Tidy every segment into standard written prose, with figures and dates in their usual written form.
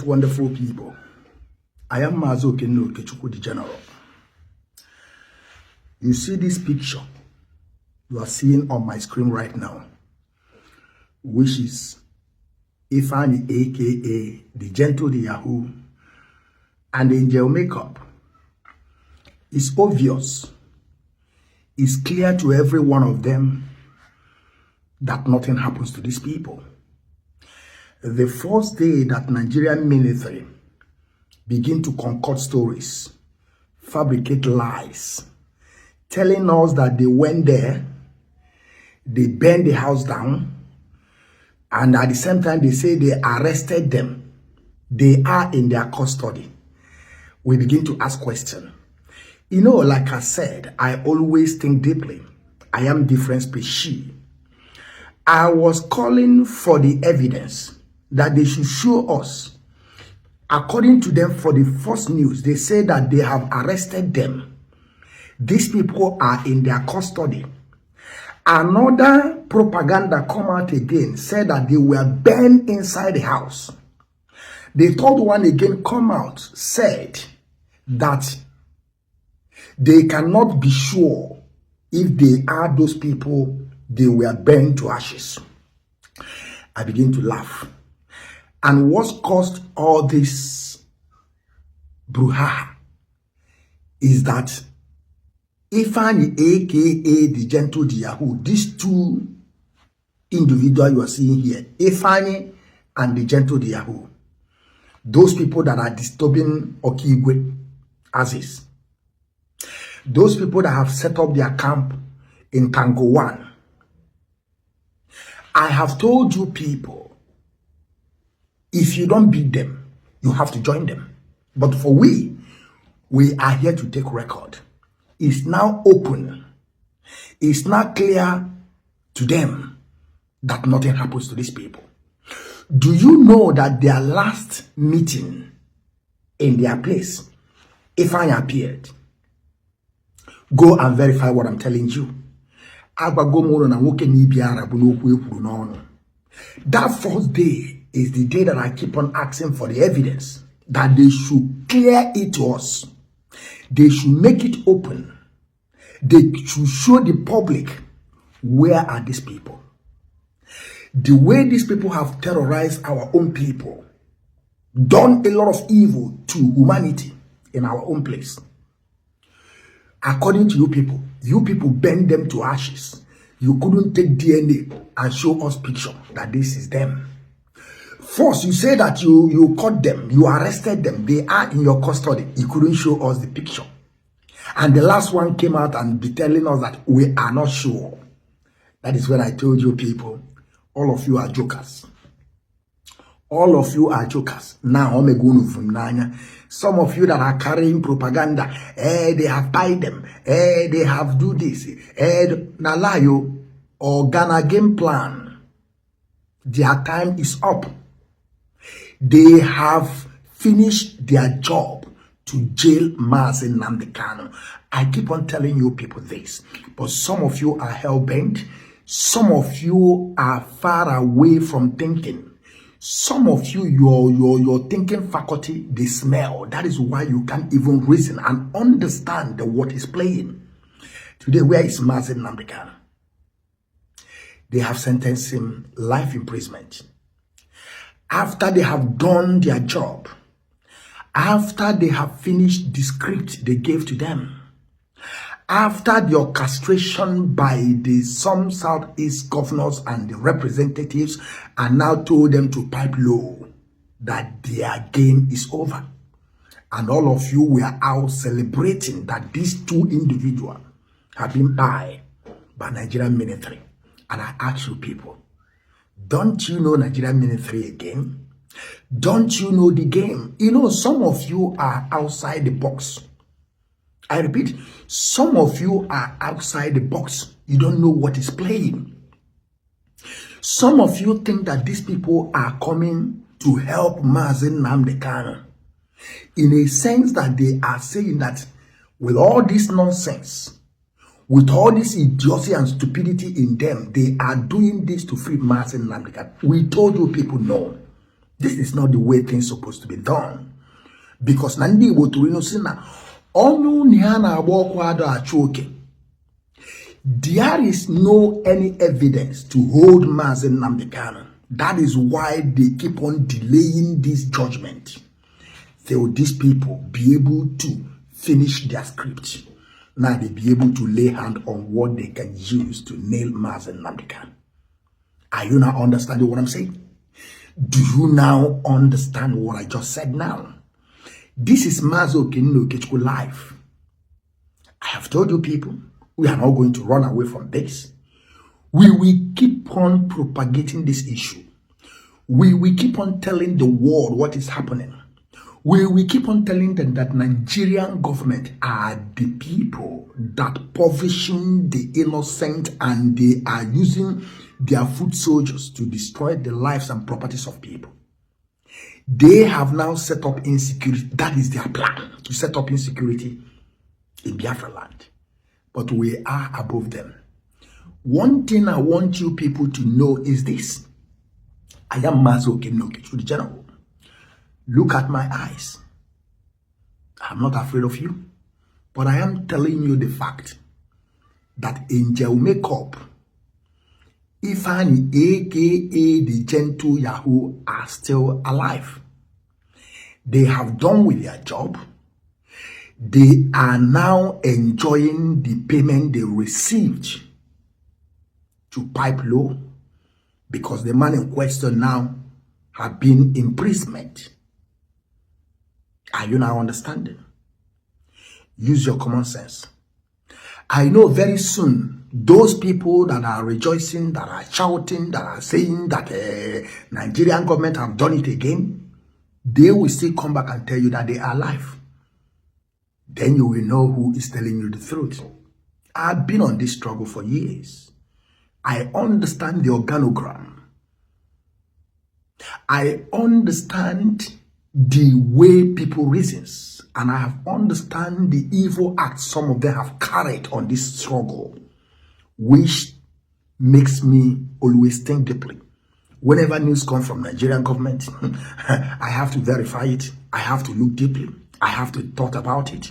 wonderful people. I am Okigwe the General. You see this picture you are seeing on my screen right now, which is Ifeanyi, aka the Gentle De Yahoo, and Angel Makeup. It's obvious, it's clear to every one of them that nothing happens to these people. The first day that Nigerian military begin to concoct stories, fabricate lies, telling us that they went there, they burned the house down, and at the same time they say they arrested them, they are in their custody, we begin to ask questions. You know, like I said, I always think deeply. I am different species. I was calling for the evidence that they should show us. According to them, for the first news, they say that they have arrested them. These people are in their custody. Another propaganda come out again, said that they were burned inside the house. The third one again come out, said that they cannot be sure if they are those people, they were burned to ashes. I begin to laugh. And what caused all this brouhaha is that Ifeanyi, aka the Gentle De Yahoo, these two individuals you are seeing here, Ifeanyi and the Gentle De Yahoo, those people that are disturbing Okigwe as is, those people that have set up their camp in Tango 1. I have told you people, if you don't beat them, you have to join them. But for we are here to take record. It's now open. It's now clear to them that nothing happens to these people. Do you know that their last meeting in their place, Ifeanyi appeared? Go and verify what I'm telling you. That first day is the day that I keep on asking for the evidence, that they should clear it to us. They should make it open. They should show the public, where are these people? The way these people have terrorized our own people, done a lot of evil to humanity in our own place. According to you people burned them to ashes. You couldn't take DNA and show us picture that this is them. First, you say that you caught them, you arrested them, they are in your custody. You couldn't show us the picture. And the last one came out and be telling us that we are not sure. That is when I told you people, all of you are jokers. All of you are jokers. Now, I'm going from Nanya. Some of you that are carrying propaganda, they have tied them, they have do this, Nalayo or Ghana game plan. Their time is up. They have finished their job to jail Mazi Nnamdi Kanu. I keep on telling you people this, but some of you are hell-bent. Some of you are far away from thinking. Some of you, your thinking faculty, they smell. That is why you can't even reason and understand what is playing. Today, where is Mazi Nnamdi Kanu? They have sentenced him life imprisonment. After they have done their job, after they have finished the script they gave to them, after the orchestration by some Southeast governors and the representatives, and now told them to pipe low, that their game is over. And all of you were out celebrating that these two individuals have been by Nigerian military. And I ask you people, don't you know Nigerian military again? Don't you know the game? You know, some of you are outside the box. I repeat, some of you are outside the box. You don't know what is playing. Some of you think that these people are coming to help Mazi Nnamdi Kanu, in a sense that they are saying that with all this nonsense, with all this idiocy and stupidity in them, they are doing this to free Mazi Nnamdi Kanu. We told you people no. This is not the way things supposed to be done. Because Nandi Woturino Sina, Onu Niana Wokwado Achoke. There is no any evidence to hold Mazen Nnamdi Kanu. That is why they keep on delaying this judgment. Till these people be able to finish their script. Now they be able to lay hand on what they can use to nail Mazen Nnamdi Kanu. Are you now understanding what I'm saying? Do you now understand what I just said now? This is Mazi Okenino Okechukwu life. I have told you people, we are not going to run away from this. We will keep on propagating this issue. We will keep on telling the world what is happening. We will keep on telling them that Nigerian government are the people that impoverishing the innocent, and they are using their foot soldiers to destroy the lives and properties of people. They have now set up insecurity. That is their plan, to set up insecurity in Biafra land. But we are above them. One thing I want you people to know is this. I am Mazi Okenino Okechukwu, the general. Look at my eyes. I'm not afraid of you. But I am telling you the fact that Angel Makeup, Ifeanyi, aka the Gentle Yahoo, are still alive. They have done with their job. They are now enjoying the payment they received to pipe low, because the man in question now have been imprisoned. Are you now understanding? Use your common sense. I know very soon, those people that are rejoicing, that are shouting, that are saying that Nigerian government have done it again, they will still come back and tell you that they are alive. Then you will know who is telling you the truth. I've been on this struggle for years. I understand the organogram. I understand the way people reasons, and I have understand the evil acts some of them have carried on this struggle, which makes me always think deeply. Whenever news comes from Nigerian government, I have to verify it. I have to look deeply. I have to thought about it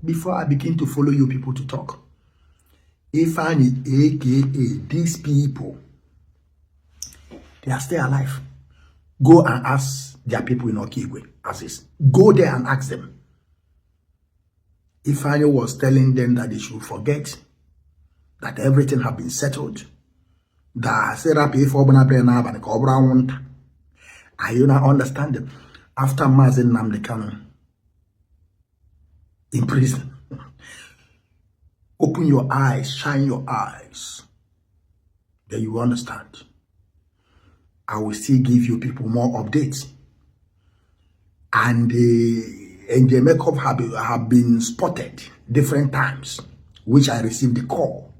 before I begin to follow you people to talk. Ifeanyi, aka these people, they are still alive. Go and ask their people in Okigwe, as is. Go there and ask them. Ifeanyi was telling them that they should forget that everything have been settled. Are you not understanding? After Mazi Nnamdi Kanu in prison, open your eyes, shine your eyes, then you understand. I will still give you people more updates. And the makeup have been spotted different times, which I received the call.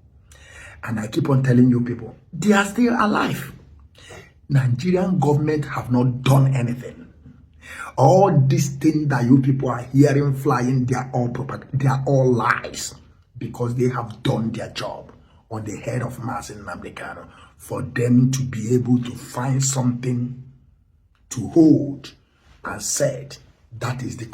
And I keep on telling you people, they are still alive. Nigerian government have not done anything. All these things that you people are hearing flying, they are all propaganda. They are all lies, because they have done their job on the head of Mazi Nnamdi Kanu for them to be able to find something to hold and said that is the